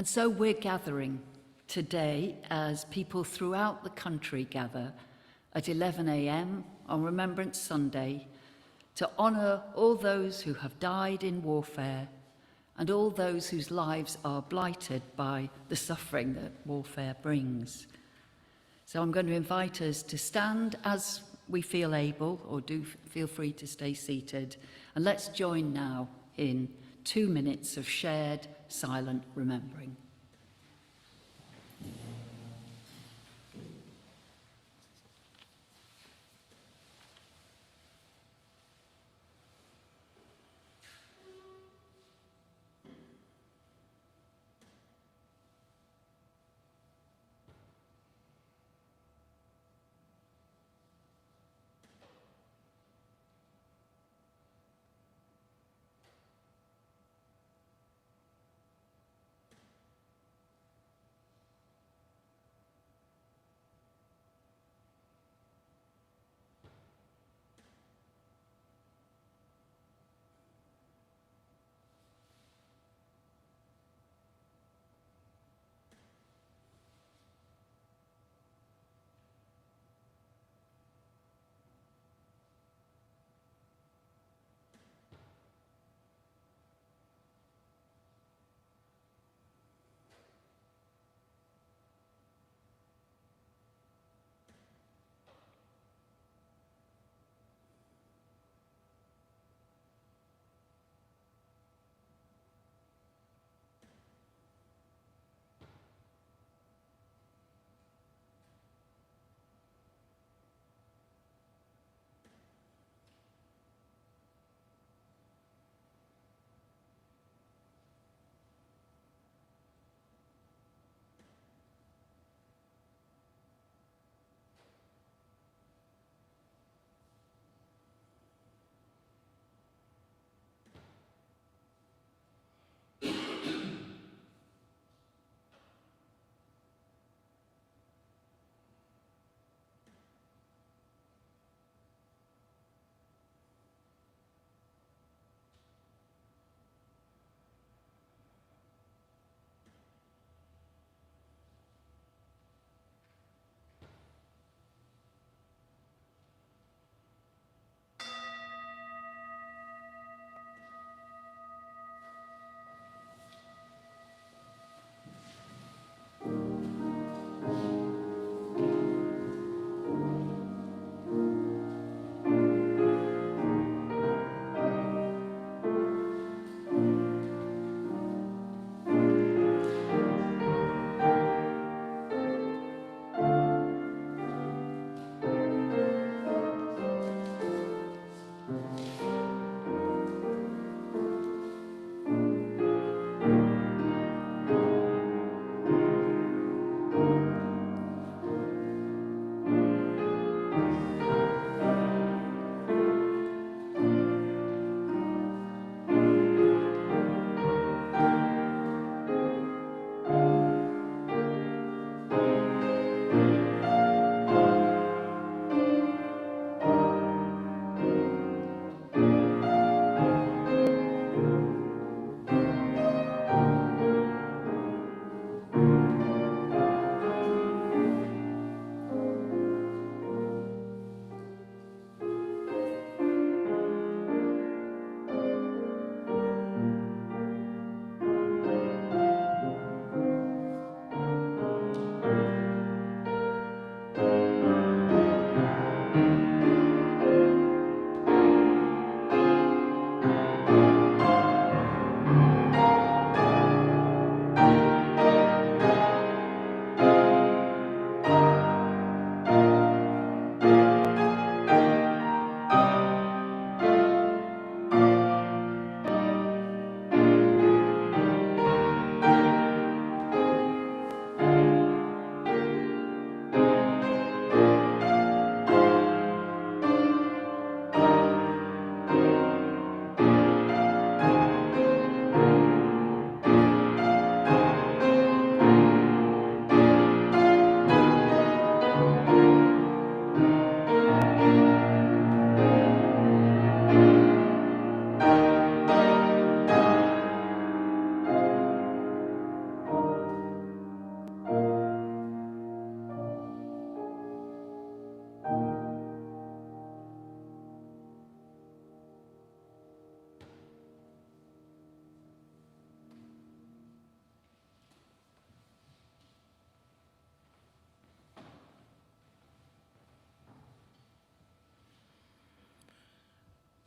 And so we're gathering today as people throughout the country gather at 11 a.m. on Remembrance Sunday to honour all those who have died in warfare and all those whose lives are blighted by the suffering that warfare brings. So I'm going to invite us to stand as we feel able, or do feel free to stay seated, and let's join now in 2 minutes of shared silent remembering.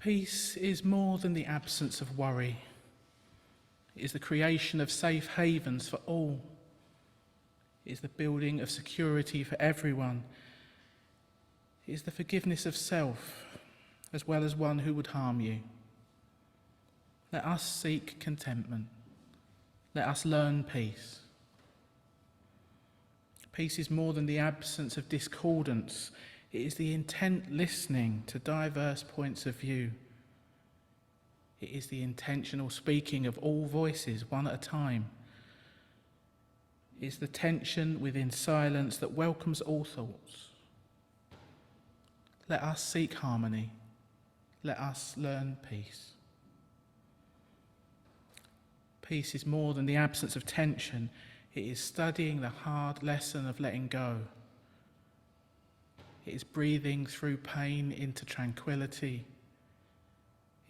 Peace is more than the absence of worry. It is the creation of safe havens for all. It is the building of security for everyone. It is the forgiveness of self, as well as one who would harm you. Let us seek contentment. Let us learn peace. Peace is more than the absence of discordance. It is the intent listening to diverse points of view. It is the intentional speaking of all voices, one at a time. It is the tension within silence that welcomes all thoughts. Let us seek harmony. Let us learn peace. Peace is more than the absence of tension. It is studying the hard lesson of letting go. It is breathing through pain into tranquility.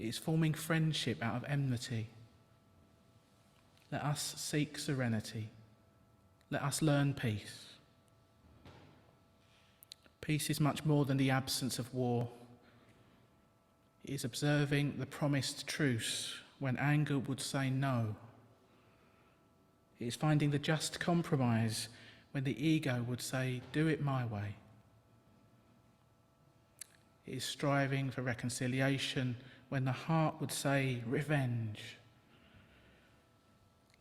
It is forming friendship out of enmity. Let us seek serenity. Let us learn peace. Peace is much more than the absence of war. It is observing the promised truce when anger would say no. It is finding the just compromise when the ego would say, do it my way. It is striving for reconciliation when the heart would say, revenge.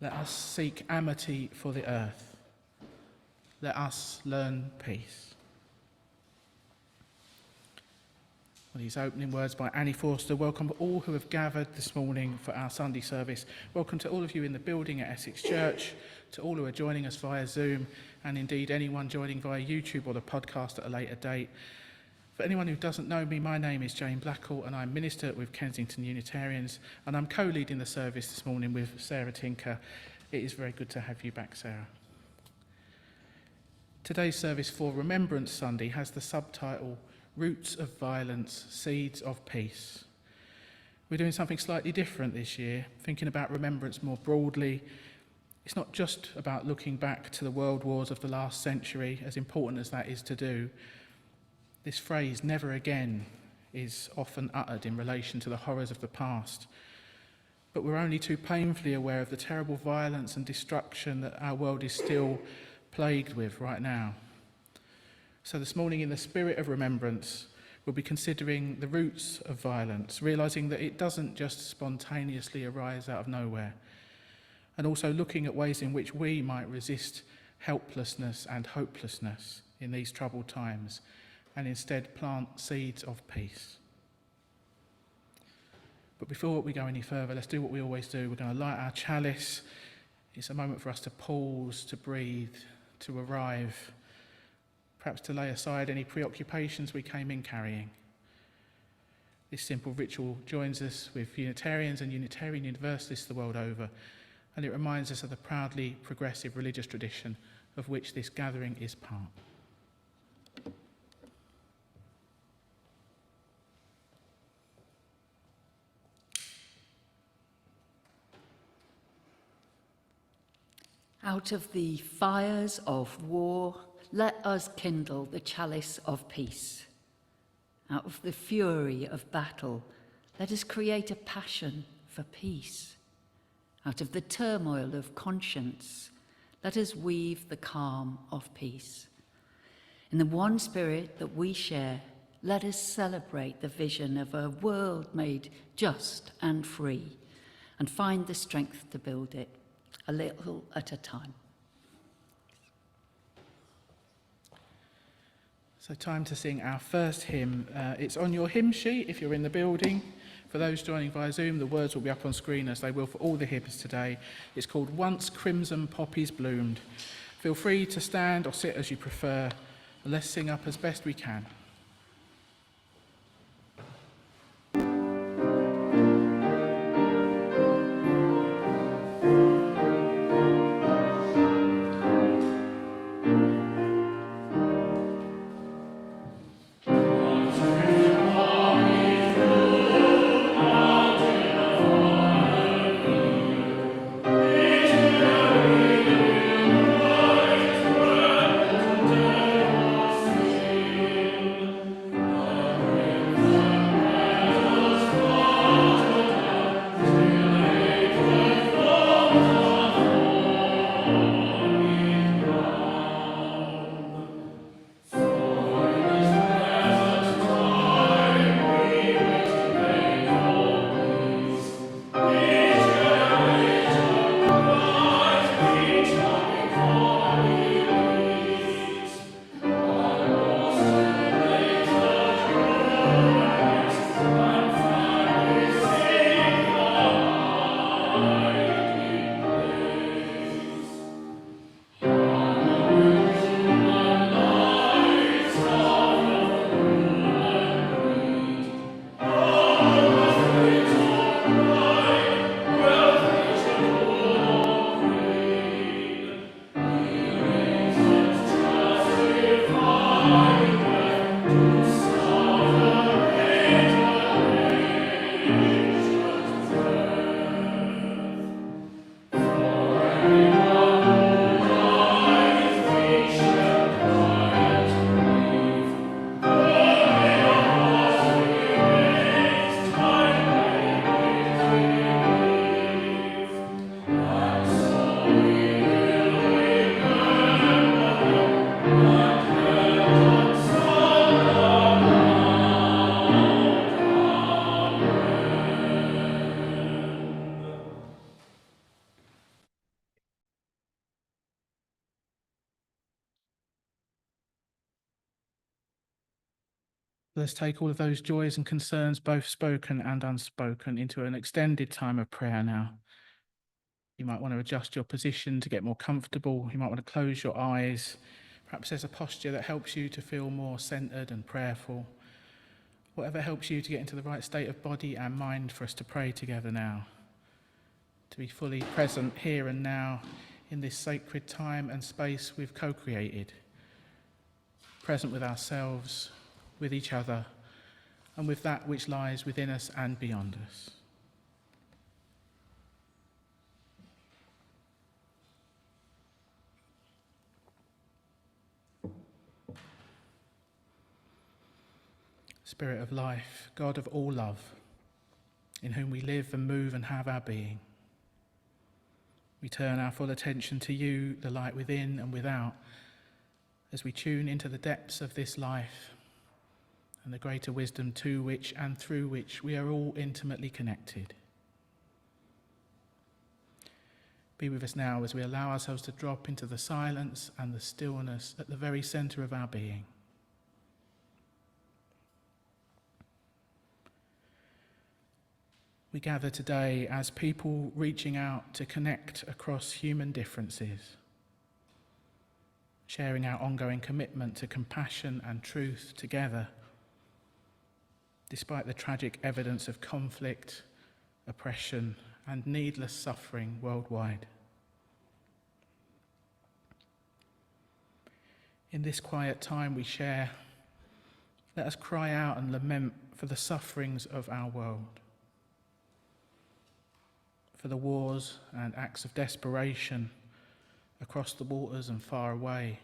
Let us seek amity for the earth. Let us learn peace. These opening words by Annie Forster. Welcome to all who have gathered this morning for our Sunday service. Welcome to all of you in the building at Essex Church, to all who are joining us via Zoom, and indeed anyone joining via YouTube or the podcast at a later date. For anyone who doesn't know me, my name is Jane Blackall and I'm minister with Kensington Unitarians, and I'm co-leading the service this morning with Sarah Tinker. It is very good to have you back, Sarah. Today's service for Remembrance Sunday has the subtitle, Roots of Violence, Seeds of Peace. We're doing something slightly different this year, thinking about remembrance more broadly. It's not just about looking back to the world wars of the last century, as important as that is to do. This phrase, never again, is often uttered in relation to the horrors of the past. But we're only too painfully aware of the terrible violence and destruction that our world is still plagued with right now. So this morning, in the spirit of remembrance, we'll be considering the roots of violence, realising that it doesn't just spontaneously arise out of nowhere, and also looking at ways in which we might resist helplessness and hopelessness in these troubled times, and instead plant seeds of peace. But before we go any further, let's do what we always do. We're going to light our chalice. It's a moment for us to pause, to breathe, to arrive, perhaps to lay aside any preoccupations we came in carrying. This simple ritual joins us with Unitarians and Unitarian Universalists the world over, and it reminds us of the proudly progressive religious tradition of which this gathering is part. Out of the fires of war, let us kindle the chalice of peace. Out of the fury of battle, let us create a passion for peace. Out of the turmoil of conscience, let us weave the calm of peace. In the one spirit that we share, let us celebrate the vision of a world made just and free, and find the strength to build it, a little at a time. So time to sing our first hymn. It's on your hymn sheet if you're in the building. For those joining via Zoom, the words will be up on screen as they will for all the hymns today. It's called Once Crimson Poppies Bloomed. Feel free to stand or sit as you prefer. Let's sing up as best we can. Let's take all of those joys and concerns, both spoken and unspoken, into an extended time of prayer now. You might want to adjust your position to get more comfortable. You might want to close your eyes. Perhaps there's a posture that helps you to feel more centered and prayerful. Whatever helps you to get into the right state of body and mind for us to pray together now. To be fully present here and now in this sacred time and space we've co-created. Present with ourselves, with each other, and with that which lies within us and beyond us. Spirit of life, God of all love, in whom we live and move and have our being. We turn our full attention to you, the light within and without, as we tune into the depths of this life and the greater wisdom to which and through which we are all intimately connected. Be with us now as we allow ourselves to drop into the silence and the stillness at the very centre of our being. We gather today as people reaching out to connect across human differences, sharing our ongoing commitment to compassion and truth together, despite the tragic evidence of conflict, oppression, and needless suffering worldwide. In this quiet time we share, let us cry out and lament for the sufferings of our world, for the wars and acts of desperation across the waters and far away,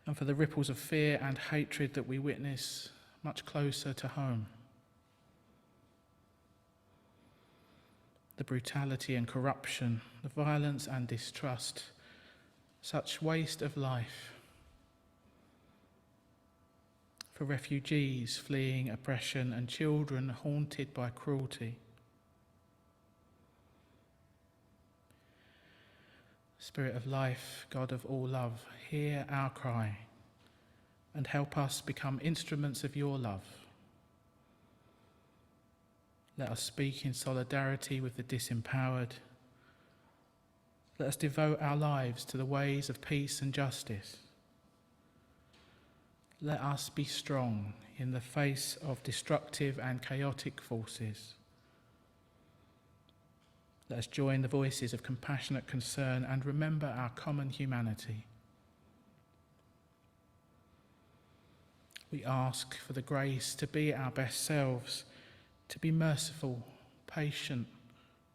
and for the ripples of fear and hatred that we witness much closer to home. The brutality and corruption, the violence and distrust, such waste of life. For refugees fleeing oppression and children haunted by cruelty. Spirit of life, God of all love, hear our cry and help us become instruments of your love. Let us speak in solidarity with the disempowered. Let us devote our lives to the ways of peace and justice. Let us be strong in the face of destructive and chaotic forces. Let us join the voices of compassionate concern and remember our common humanity. We ask for the grace to be our best selves, to be merciful, patient,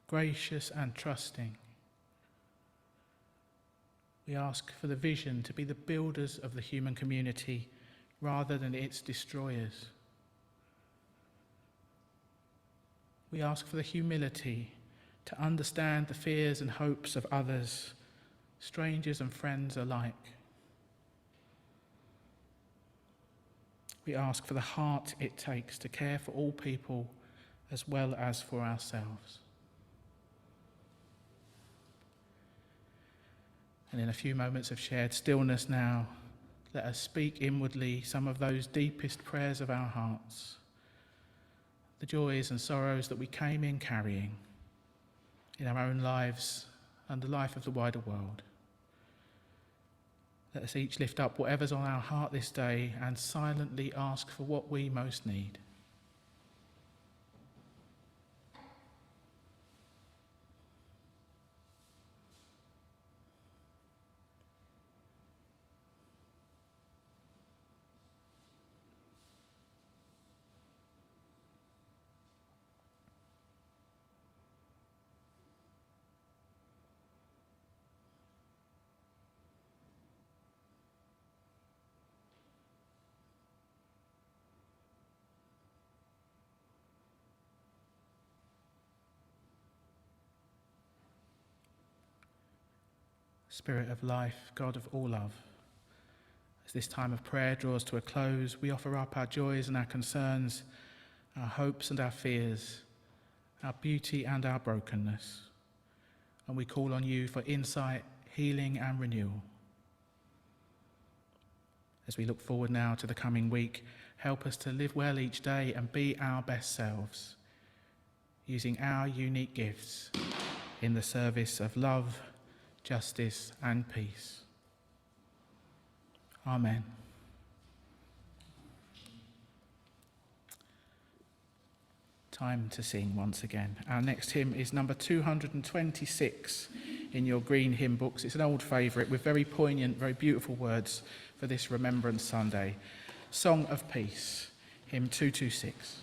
gracious and trusting. We ask for the vision to be the builders of the human community rather than its destroyers. We ask for the humility to understand the fears and hopes of others, strangers and friends alike. We ask for the heart it takes to care for all people as well as for ourselves. And in a few moments of shared stillness now, let us speak inwardly some of those deepest prayers of our hearts, the joys and sorrows that we came in carrying in our own lives and the life of the wider world. Let us each lift up whatever's on our heart this day and silently ask for what we most need. Spirit of life, God of all love, as this time of prayer draws to a close, we offer up our joys and our concerns, our hopes and our fears, our beauty and our brokenness, and we call on you for insight, healing and renewal. As we look forward now to the coming week, help us to live well each day and be our best selves, using our unique gifts in the service of love, justice and peace. Amen. Time to sing once again. Our next hymn is number 226 in your green hymn books. It's an old favourite with very poignant, very beautiful words for this Remembrance Sunday. Song of Peace, hymn 226.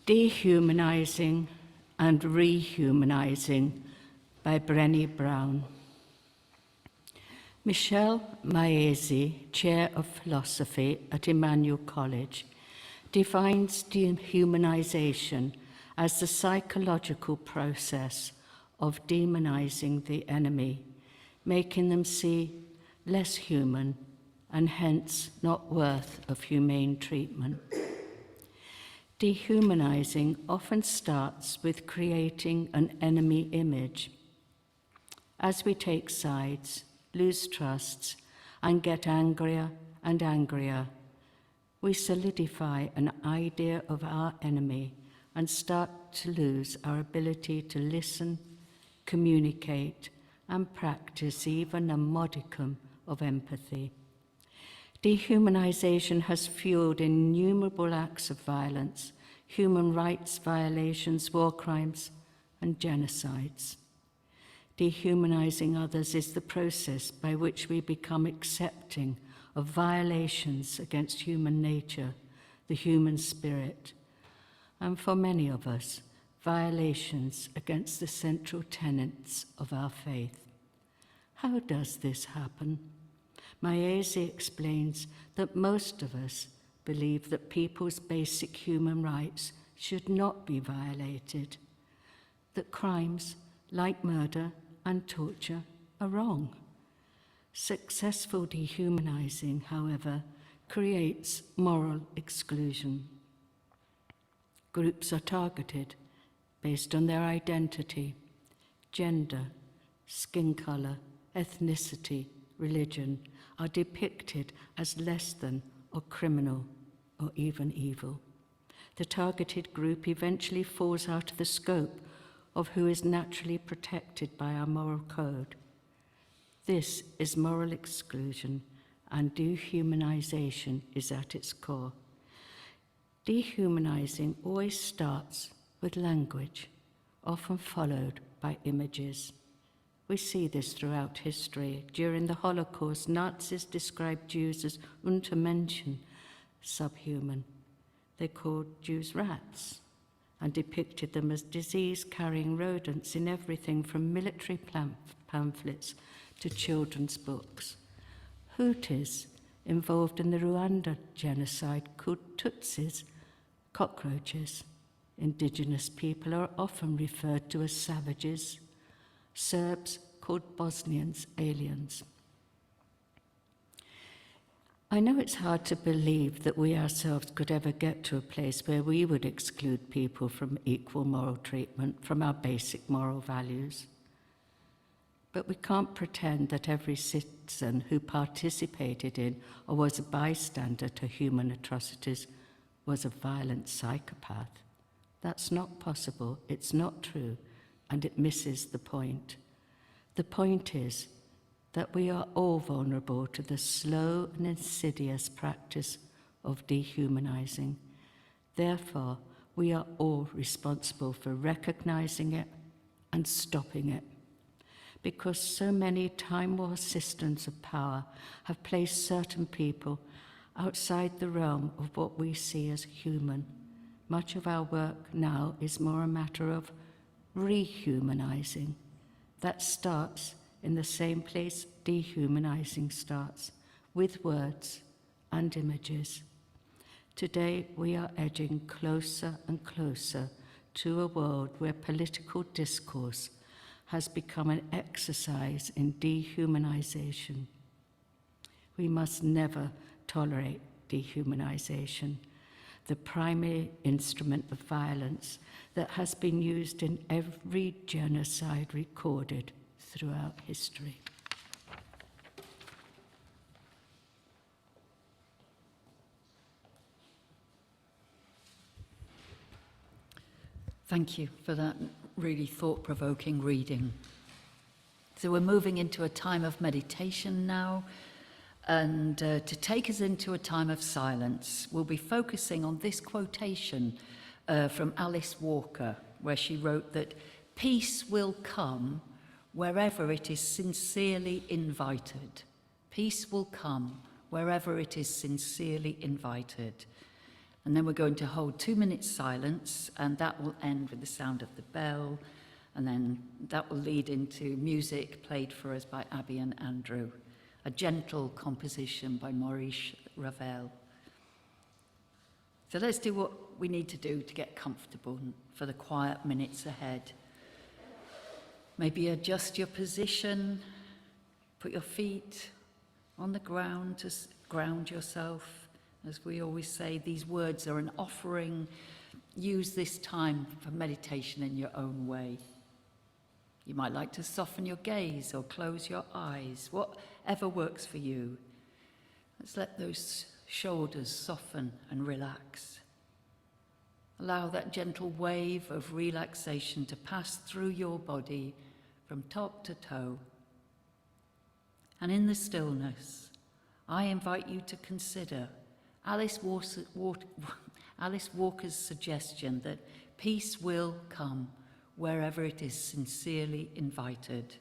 Dehumanizing and Rehumanizing by Brené Brown. Michelle Maese, Chair of Philosophy at Emmanuel College, defines dehumanization as the psychological process of demonizing the enemy, making them see less human and hence not worth of humane treatment. Dehumanizing often starts with creating an enemy image. As we take sides, lose trusts, and get angrier and angrier, we solidify an idea of our enemy and start to lose our ability to listen, communicate, and practice even a modicum of empathy. Dehumanization has fueled innumerable acts of violence, human rights violations, war crimes, and genocides. Dehumanizing others is the process by which we become accepting of violations against human nature, the human spirit, and for many of us, violations against the central tenets of our faith. How does this happen? Maese explains that most of us believe that people's basic human rights should not be violated, that crimes like murder and torture are wrong. Successful dehumanizing, however, creates moral exclusion. Groups are targeted based on their identity, gender, skin color, ethnicity, religion, are depicted as less than or criminal or even evil. The targeted group eventually falls out of the scope of who is naturally protected by our moral code. This is moral exclusion, and dehumanization is at its core. Dehumanizing always starts with language, often followed by images. We see this throughout history. During the Holocaust, Nazis described Jews as Untermenschen, subhuman. They called Jews rats and depicted them as disease-carrying rodents in everything from military pamphlets to children's books. Hutus involved in the Rwanda genocide called Tutsis, cockroaches. Indigenous people are often referred to as savages. Serbs called Bosnians aliens. I know it's hard to believe that we ourselves could ever get to a place where we would exclude people from equal moral treatment, from our basic moral values. But we can't pretend that every citizen who participated in or was a bystander to human atrocities was a violent psychopath. That's not possible, it's not true, and it misses the point. The point is that we are all vulnerable to the slow and insidious practice of dehumanizing. Therefore, we are all responsible for recognizing it and stopping it. Because so many time-war systems of power have placed certain people outside the realm of what we see as human, much of our work now is more a matter of rehumanizing. That starts in the same place dehumanizing starts, with words and images. Today we are edging closer and closer to a world where political discourse has become an exercise in dehumanization. We must never tolerate dehumanization, the primary instrument of violence that has been used in every genocide recorded throughout history. Thank you for that really thought-provoking reading. So we're moving into a time of meditation now, and to take us into a time of silence, we'll be focusing on this quotation from Alice Walker, where she wrote that peace will come wherever it is sincerely invited. Peace will come wherever it is sincerely invited. And then we're going to hold 2 minutes silence, and that will end with the sound of the bell, and then that will lead into music played for us by Abby and Andrew, a gentle composition by Maurice Ravel. So let's do what we need to do to get comfortable for the quiet minutes ahead. Maybe adjust your position, put your feet on the ground to ground yourself. As we always say, these words are an offering. Use this time for meditation in your own way. You might like to soften your gaze or close your eyes, whatever works for you. Let's let those shoulders soften and relax. Allow that gentle wave of relaxation to pass through your body from top to toe. And in the stillness, I invite you to consider Alice Walker's suggestion that peace will come wherever it is sincerely invited.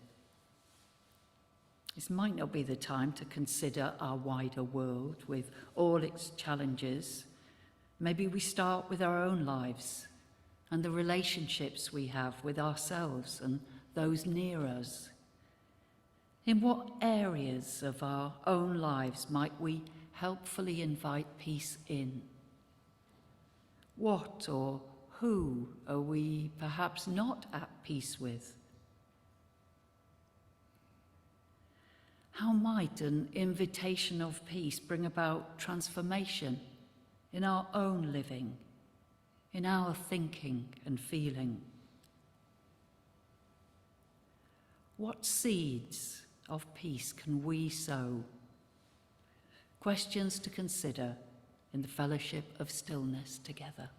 This might not be the time to consider our wider world with all its challenges. Maybe we start with our own lives and the relationships we have with ourselves and those near us. In what areas of our own lives might we helpfully invite peace in? What or who are we perhaps not at peace with? How might an invitation of peace bring about transformation in our own living, in our thinking and feeling? What seeds of peace can we sow? Questions to consider in the fellowship of stillness together.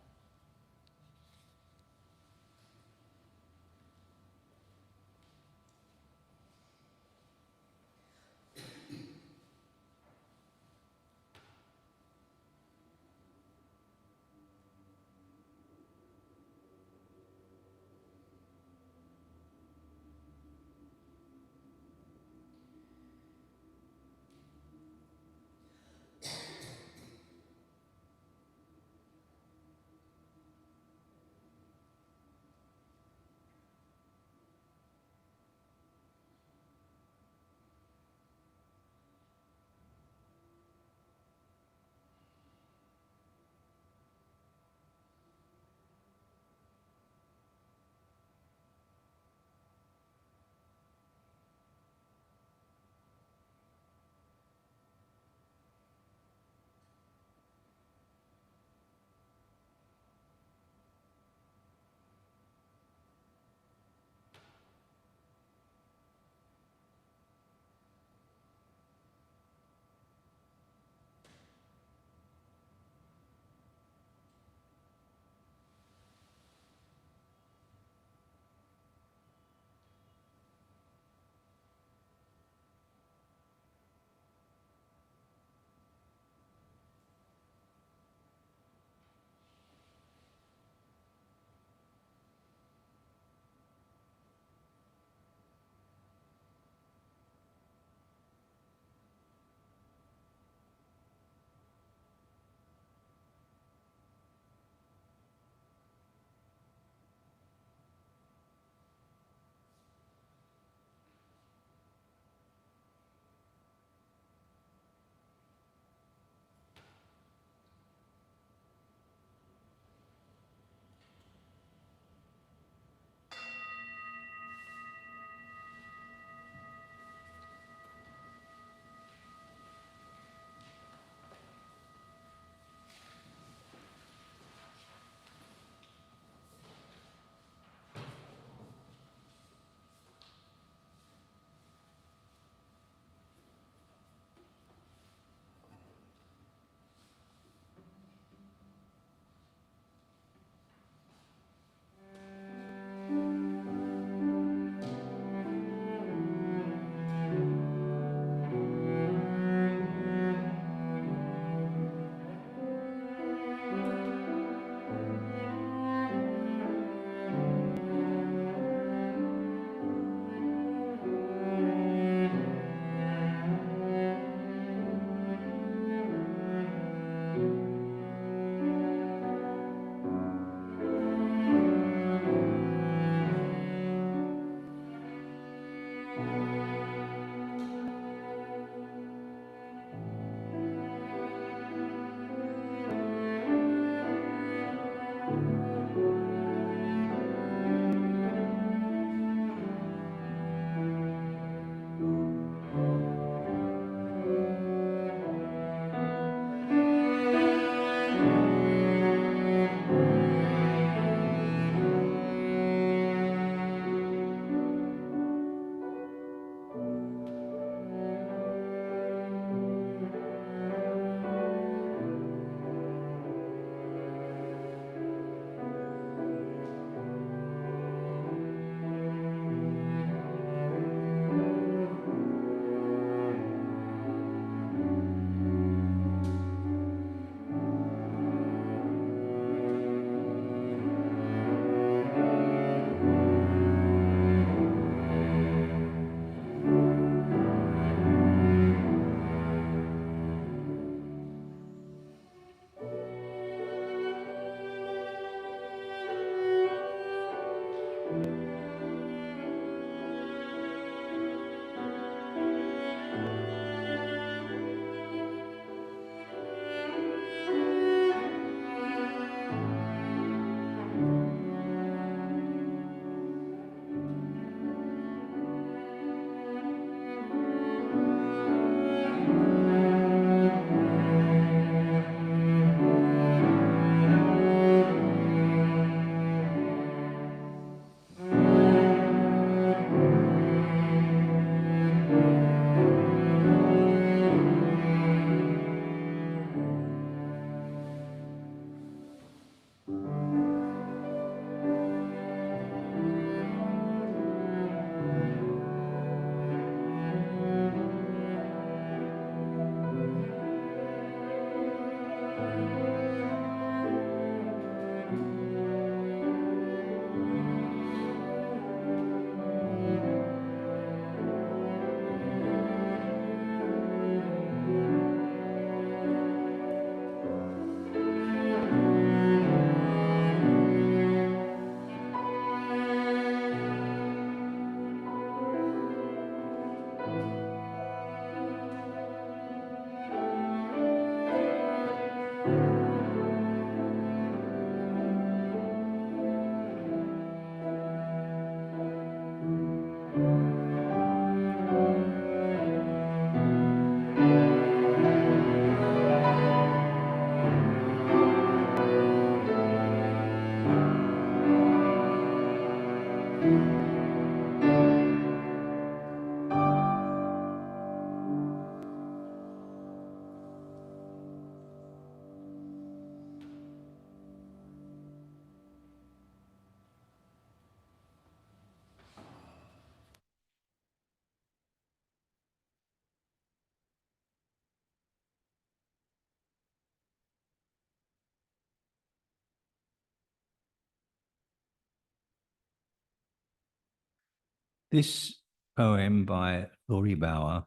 This poem by Lorimier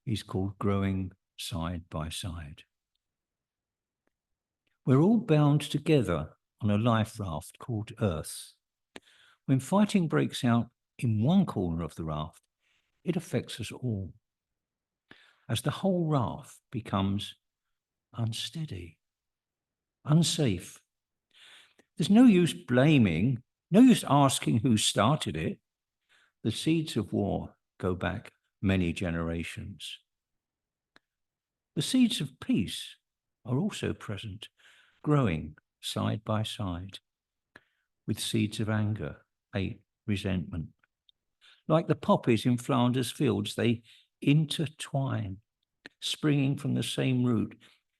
is called Growing Side by Side. We're all bound together on a life raft called Earth. When fighting breaks out in one corner of the raft, it affects us all. As the whole raft becomes unsteady, unsafe, there's no use blaming, no use asking who started it. The seeds of war go back many generations. The seeds of peace are also present, growing side by side, with seeds of anger, hate, resentment. Like the poppies in Flanders fields, they intertwine, springing from the same root.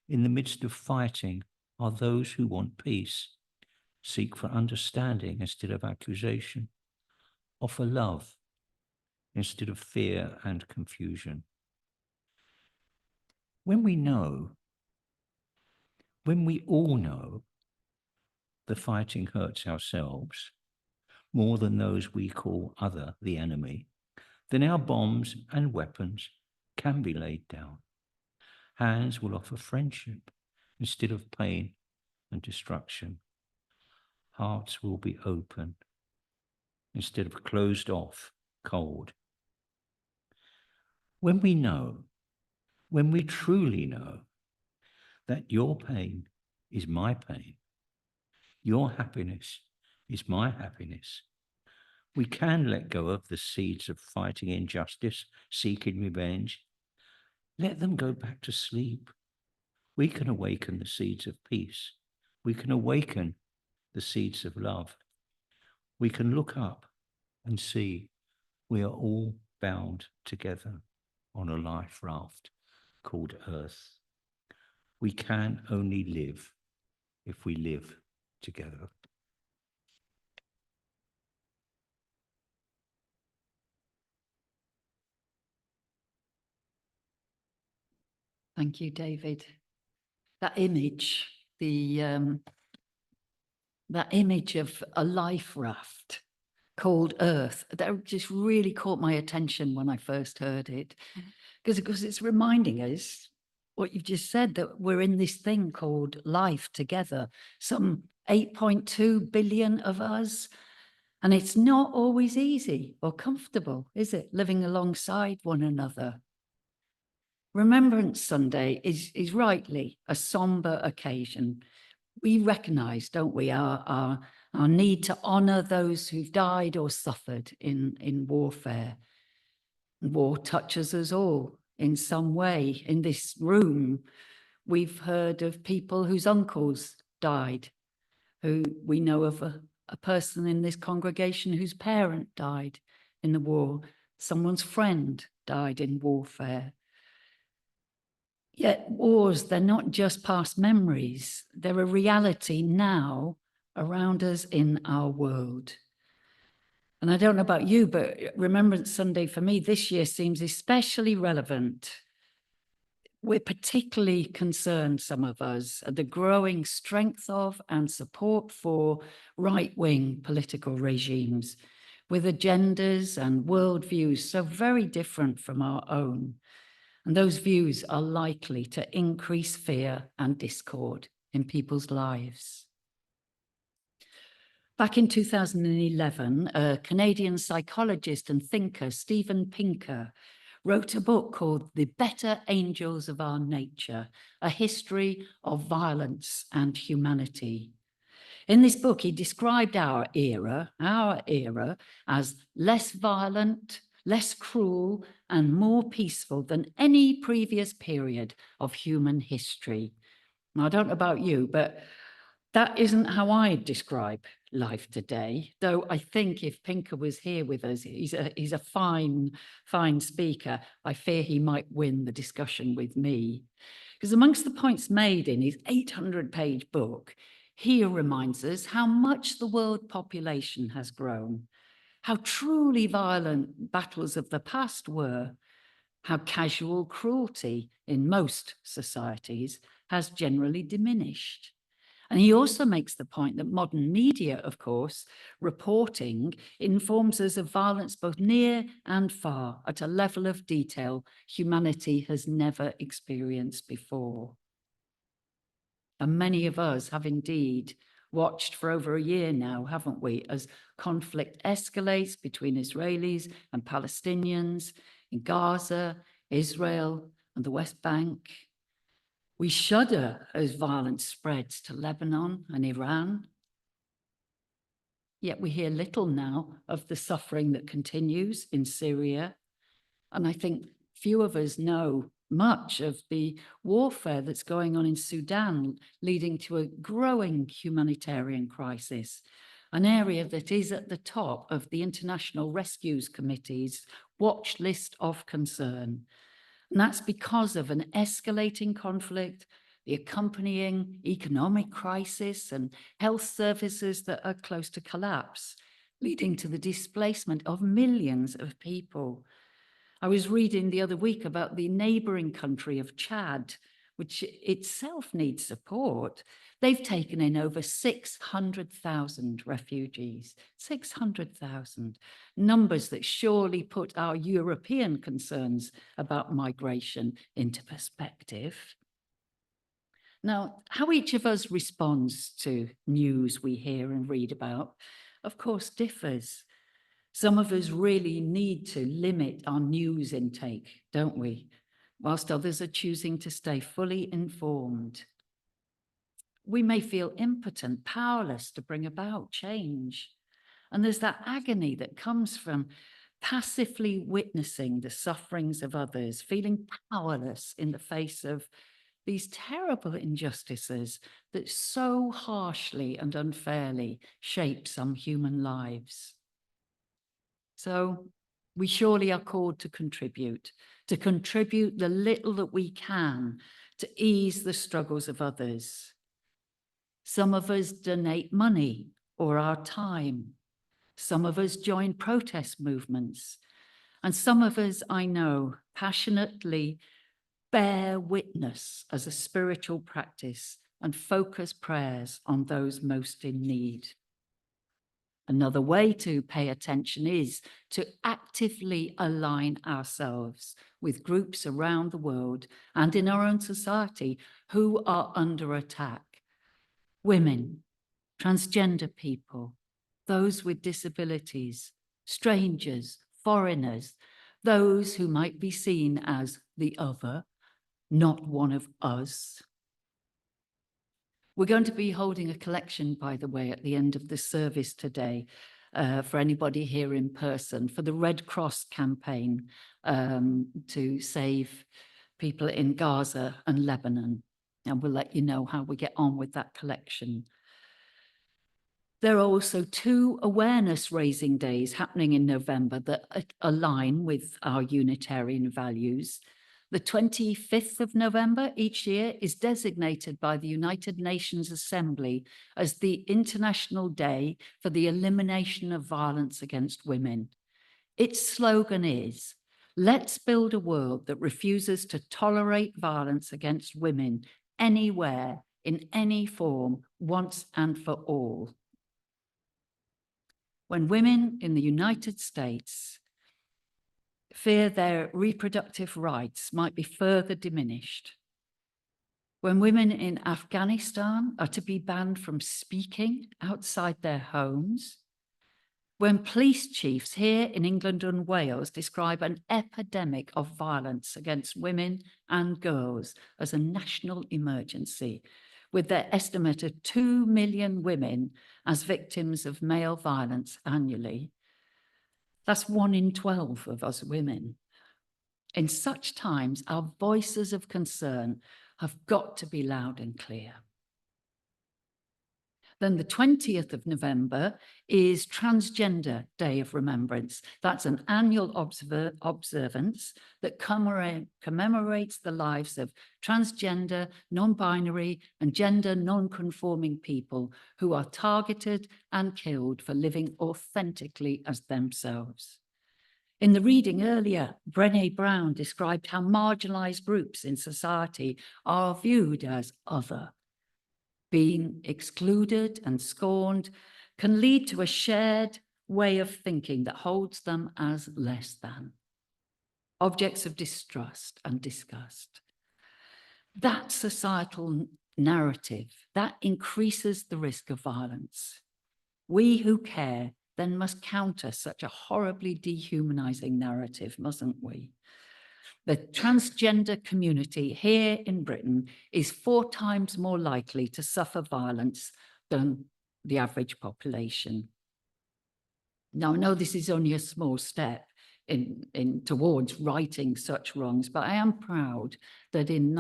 In the midst of fighting are those who want peace, seek for understanding instead of accusation, offer love instead of fear and confusion. When we all know the fighting hurts ourselves more than those we call other, the enemy, then our bombs and weapons can be laid down. Hands will offer friendship instead of pain and destruction. Hearts will be open instead of closed off, cold. When we truly know that your pain is my pain, your happiness is my happiness, we can let go of the seeds of fighting injustice, seeking revenge. Let them go back to sleep. We can awaken the seeds of peace. We can awaken the seeds of love. We can look up and see we are all bound together on a life raft called Earth. We can only live if we live together. Thank you, David. That image, that image of a life raft called Earth, that just really caught my attention when I first heard it, because it's reminding us what you've just said, that we're in this thing called life together, some 8.2 billion of us, and it's not always easy or comfortable, is it, living alongside one another? Remembrance Sunday is rightly a somber occasion. We recognise, don't we, our need to honour those who've died or suffered in warfare. War touches us all in some way. In this room, we've heard of people whose uncles died, who we know of a person in this congregation whose parent died in the war. Someone's friend died in warfare. Yet wars, they're not just past memories. They're a reality now around us in our world. And I don't know about you, but Remembrance Sunday for me this year seems especially relevant. We're particularly concerned, some of us, at the growing strength of and support for right-wing political regimes with agendas and worldviews so very different from our own. And those views are likely to increase fear and discord in people's lives. Back in 2011, a Canadian psychologist and thinker, Steven Pinker, wrote a book called The Better Angels of Our Nature, A History of Violence and Humanity. In this book, he described our era as less violent, less cruel, and more peaceful than any previous period of human history. Now, I don't know about you, but that isn't how I describe life today, though I think if Pinker was here with us, he's a fine speaker. I fear he might win the discussion with me. Because amongst the points made in his 800-page book, he reminds us how much the world population has grown, how truly violent battles of the past were, how casual cruelty in most societies has generally diminished, And he also makes the point that modern media, of course, reporting informs us of violence both near and far at a level of detail humanity has never experienced before. And many of us have indeed watched for over a year now, haven't we, as conflict escalates between Israelis and Palestinians in Gaza, Israel, and the West Bank. We shudder as violence spreads to Lebanon and Iran. Yet we hear little now of the suffering that continues in Syria. And I think few of us know much of the warfare that's going on in Sudan, leading to a growing humanitarian crisis, an area that is at the top of the International Rescues Committee's watch list of concern. And that's because of an escalating conflict, the accompanying economic crisis and health services that are close to collapse, leading to the displacement of millions of people. I was reading the other week about the neighbouring country of Chad, which itself needs support. They've taken in over 600,000 refugees, 600,000, numbers that surely put our European concerns about migration into perspective. Now, how each of us responds to news we hear and read about, of course, differs. Some of us really need to limit our news intake, don't we? Whilst others are choosing to stay fully informed. We may feel impotent, powerless to bring about change. And there's that agony that comes from passively witnessing the sufferings of others, feeling powerless in the face of these terrible injustices that so harshly and unfairly shape some human lives. So we surely are called to contribute the little that we can to ease the struggles of others. Some of us donate money or our time. Some of us join protest movements. And some of us, I know, passionately bear witness as a spiritual practice and focus prayers on those most in need. Another way to pay attention is to actively align ourselves with groups around the world and in our own society who are under attack. Women, transgender people, those with disabilities, strangers, foreigners, those who might be seen as the other, not one of us. We're going to be holding a collection, by the way, at the end of the service today for anybody here in person for the Red Cross campaign to save people in Gaza and Lebanon. And we'll let you know how we get on with that collection. There are also 2 awareness-raising days happening in November that align with our Unitarian values. The 25th of November each year is designated by the United Nations Assembly as the International Day for the Elimination of Violence Against Women. Its slogan is, "Let's build a world that refuses to tolerate violence against women anywhere, in any form, once and for all." When women in the United States fear their reproductive rights might be further diminished, when women in Afghanistan are to be banned from speaking outside their homes, when police chiefs here in England and Wales describe an epidemic of violence against women and girls as a national emergency, with their estimate of 2 million women as victims of male violence annually. That's 1 in 12 of us women. In such times, our voices of concern have got to be loud and clear. Then the 20th of November is Transgender Day of Remembrance. That's an annual observance that commemorates the lives of transgender, non-binary, and gender non-conforming people who are targeted and killed for living authentically as themselves. In the reading earlier, Brené Brown described how marginalized groups in society are viewed as other. Being excluded and scorned can lead to a shared way of thinking that holds them as less than, objects of distrust and disgust. That societal narrative, that increases the risk of violence. We who care then must counter such a horribly dehumanizing narrative, mustn't we? The transgender community here in Britain is 4 times more likely to suffer violence than the average population. Now, I know this is only a small step in towards righting such wrongs, but I am proud that in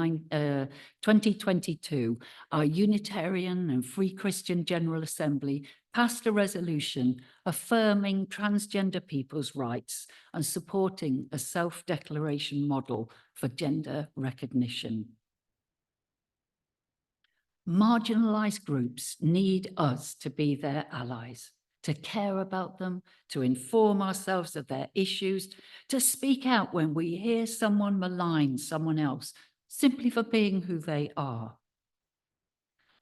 2022, our Unitarian and Free Christian General Assembly passed a resolution affirming transgender people's rights and supporting a self-declaration model for gender recognition. Marginalised groups need us to be their allies, to care about them, to inform ourselves of their issues, to speak out when we hear someone malign someone else simply for being who they are.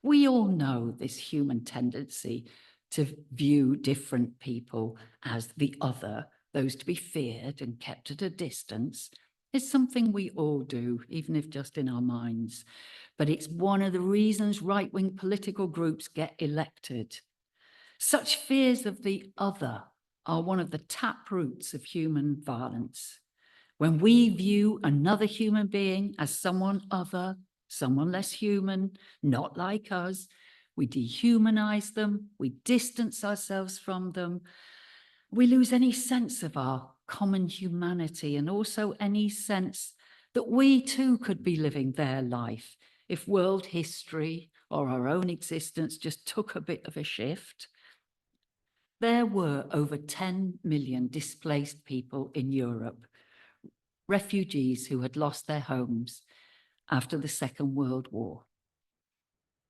We all know this human tendency to view different people as the other, those to be feared and kept at a distance. It's something we all do, even if just in our minds. But it's one of the reasons right-wing political groups get elected. Such fears of the other are one of the taproots of human violence. When we view another human being as someone other, someone less human, not like us, we dehumanize them, we distance ourselves from them, we lose any sense of our common humanity and also any sense that we too could be living their life if world history or our own existence just took a bit of a shift. There were over 10 million displaced people in Europe, refugees who had lost their homes after the Second World War.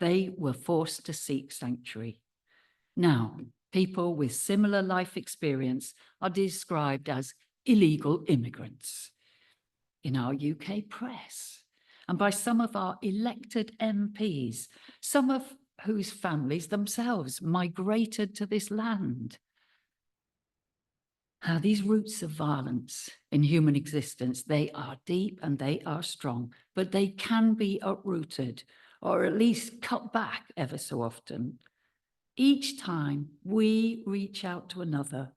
They were forced to seek sanctuary. Now, people with similar life experience are described as illegal immigrants in our UK press and by some of our elected MPs, some of whose families themselves migrated to this land. These roots of violence in human existence, they are deep and they are strong, but they can be uprooted or at least cut back ever so often. Each time we reach out to another,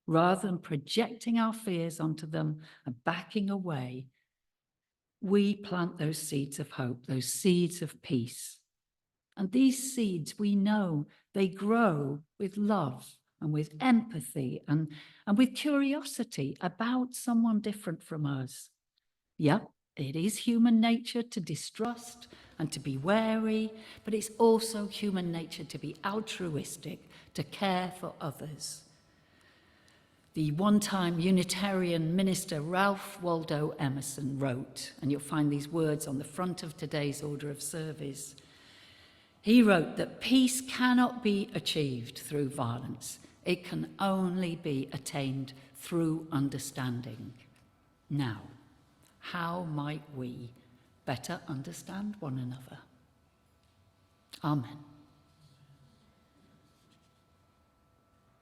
rather than projecting our fears onto them and backing away, we plant those seeds of hope, those seeds of peace. And these seeds, we know, they grow with love and with empathy and with curiosity about someone different from us. Yep, it is human nature to distrust and to be wary, but it's also human nature to be altruistic, to care for others. The one-time Unitarian minister Ralph Waldo Emerson wrote, and you'll find these words on the front of today's order of service. He wrote that peace cannot be achieved through violence. It can only be attained through understanding. Now, how might we better understand one another? Amen.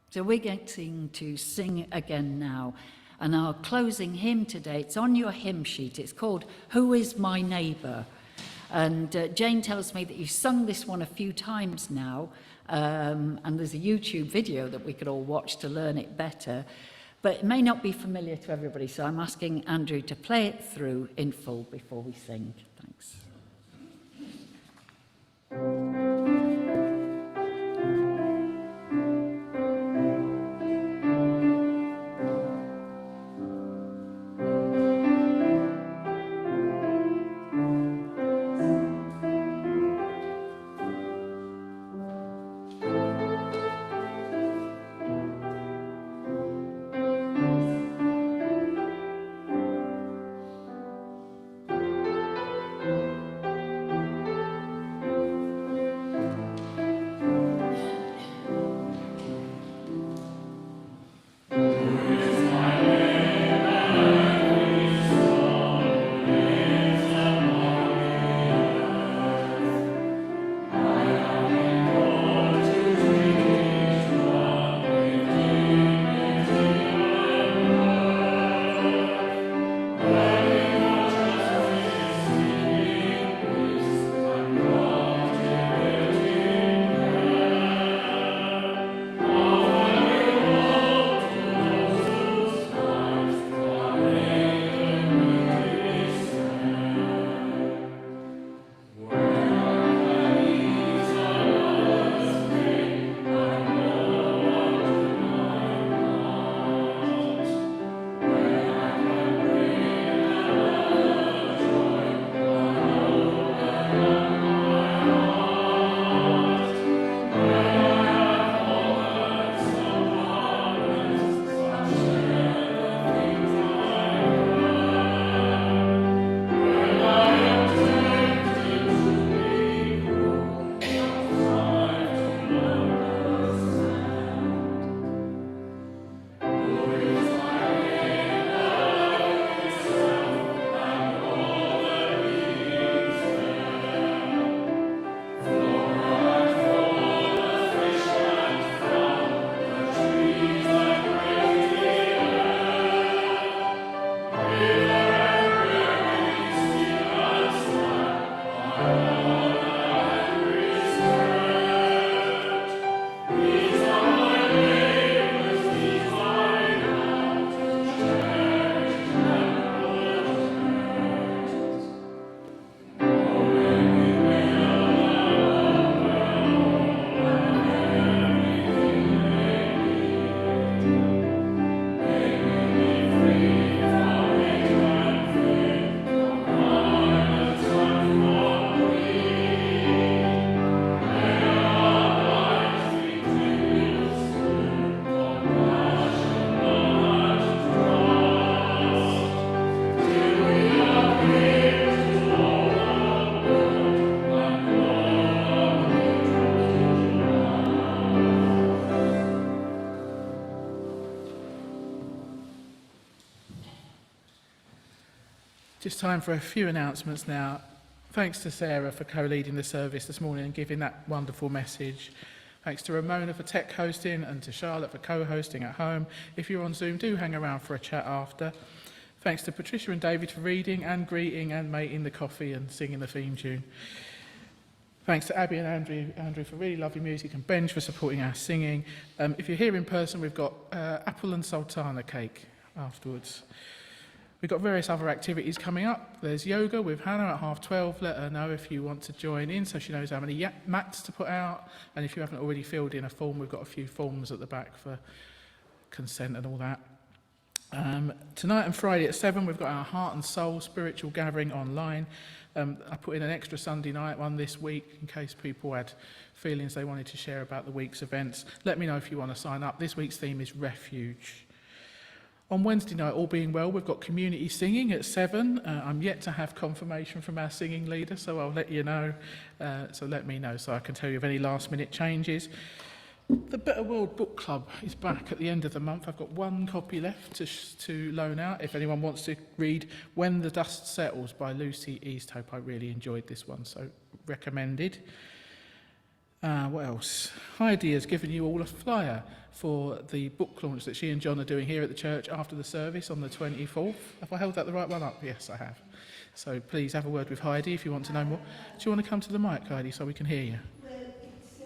So we're getting to sing again now. And our closing hymn today, it's on your hymn sheet. It's called Who Is My Neighbour? And Jane tells me that you've sung this one a few times now, and there's a YouTube video that we could all watch to learn it better, but it may not be familiar to everybody, so I'm asking Andrew to play it through in full before we sing. Thanks. Just time for a few announcements now. Thanks to Sarah for co-leading the service this morning and giving that wonderful message. Thanks to Ramona for tech hosting and to Charlotte for co-hosting at home. If you're on Zoom, do hang around for a chat after. Thanks to Patricia and David for reading and greeting and making the coffee and singing the theme tune. Thanks to Abby and Andrew for really lovely music, and Benj for supporting our singing. If you're here in person, we've got apple and sultana cake afterwards. We've got various other activities coming up. There's yoga with Hannah at 12:30. Let her know if you want to join in so she knows how many mats to put out. And if you haven't already filled in a form, we've got a few forms at the back for consent and all that. Tonight and Friday at 7, we've got our Heart and Soul spiritual gathering online. I put in an extra Sunday night one this week in case people had feelings they wanted to share about the week's events. Let me know if you want to sign up. This week's theme is Refuge. On Wednesday night, all being well, we've got community singing at 7. I'm yet to have confirmation from our singing leader, so I'll let you know. So let me know so I can tell you of any last-minute changes. The Better World Book Club is back at the end of the month. I've got one copy left to loan out if anyone wants to read When the Dust Settles by Lucy Easthope. I really enjoyed this one, so recommended. What else? Heidi has given you all a flyer for the book launch that she and John are doing here at the church after the service on the 24th. Have I held that the right one up? Yes, I have. So please have a word with Heidi if you want to know more. Do you want to come to the mic, Heidi, so we can hear you? Well, it's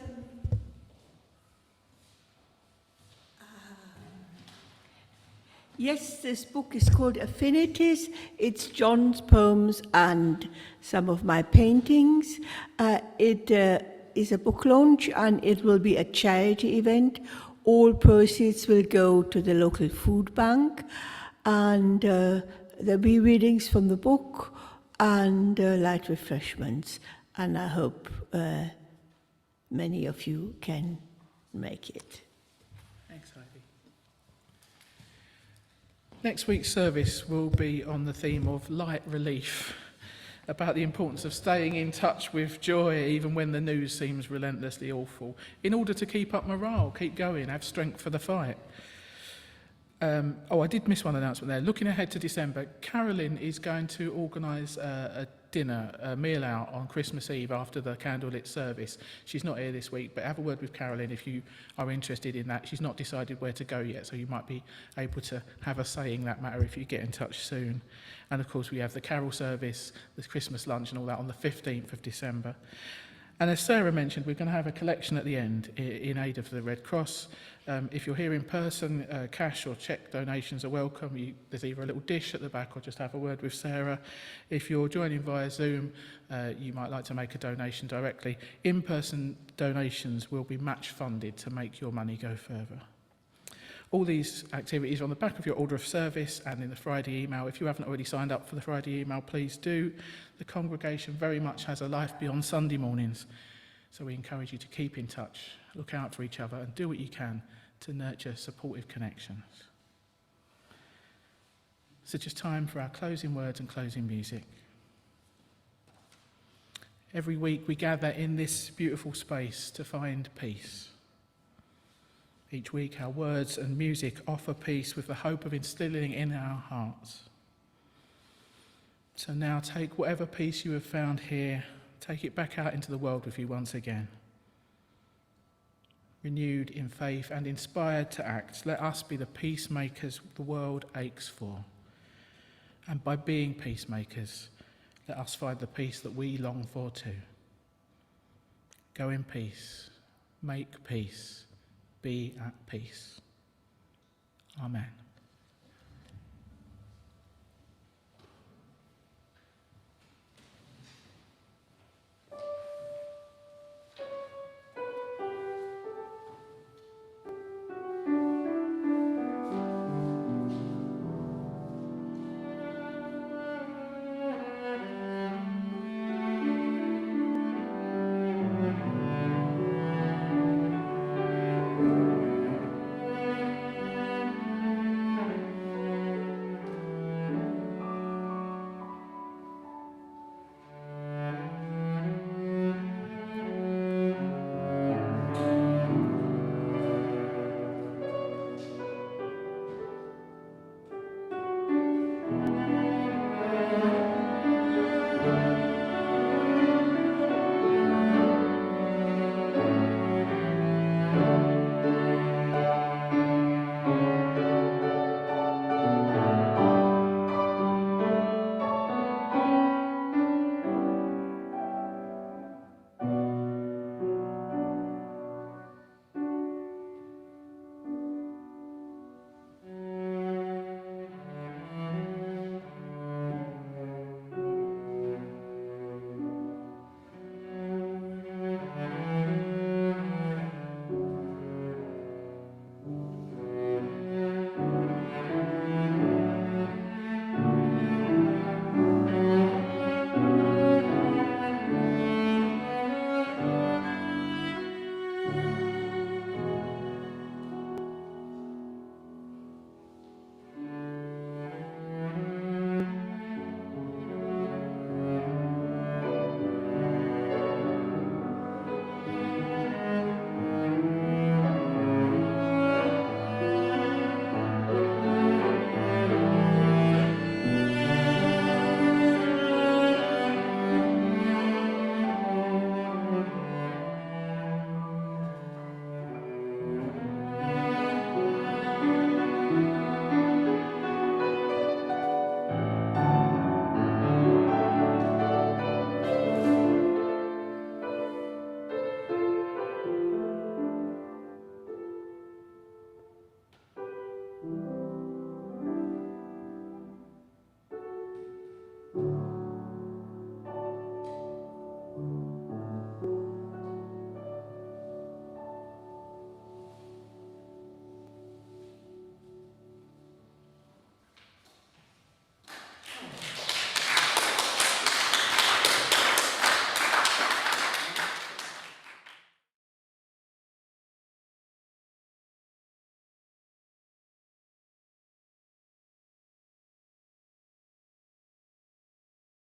yes, this book is called Affinities. It's John's poems and some of my paintings. It is a book launch and it will be a charity event. All proceeds will go to the local food bank, and there'll be readings from the book and light refreshments. And I hope many of you can make it. Thanks, Heidi. Next week's service will be on the theme of light relief, about the importance of staying in touch with joy even when the news seems relentlessly awful, in order to keep up morale, keep going, have strength for the fight. I did miss one announcement there. Looking ahead to December, Carolyn is going to organise a dinner, a meal out on Christmas Eve after the candlelit service. She's not here this week, but have a word with Carolyn if you are interested in that. She's not decided where to go yet, so you might be able to have a say in that matter if you get in touch soon. And of course, we have the carol service, the Christmas lunch and all that on the 15th of December. And as Sarah mentioned, we're going to have a collection at the end in aid of the Red Cross. If you're here in person, cash or cheque donations are welcome. There's either a little dish at the back or just have a word with Sarah. If you're joining via Zoom, you might like to make a donation directly. In-person donations will be match funded to make your money go further. All these activities are on the back of your order of service and in the Friday email. If you haven't already signed up for the Friday email, please do. The congregation very much has a life beyond Sunday mornings, so we encourage you to keep in touch, look out for each other and do what you can to nurture supportive connections. So just time for our closing words and closing music. Every week we gather in this beautiful space to find peace. Each week our words and music offer peace with the hope of instilling in our hearts. So now take whatever peace you have found here, take it back out into the world with you once again. Renewed in faith and inspired to act, let us be the peacemakers the world aches for. And by being peacemakers, let us find the peace that we long for too. Go in peace, make peace, be at peace. Amen.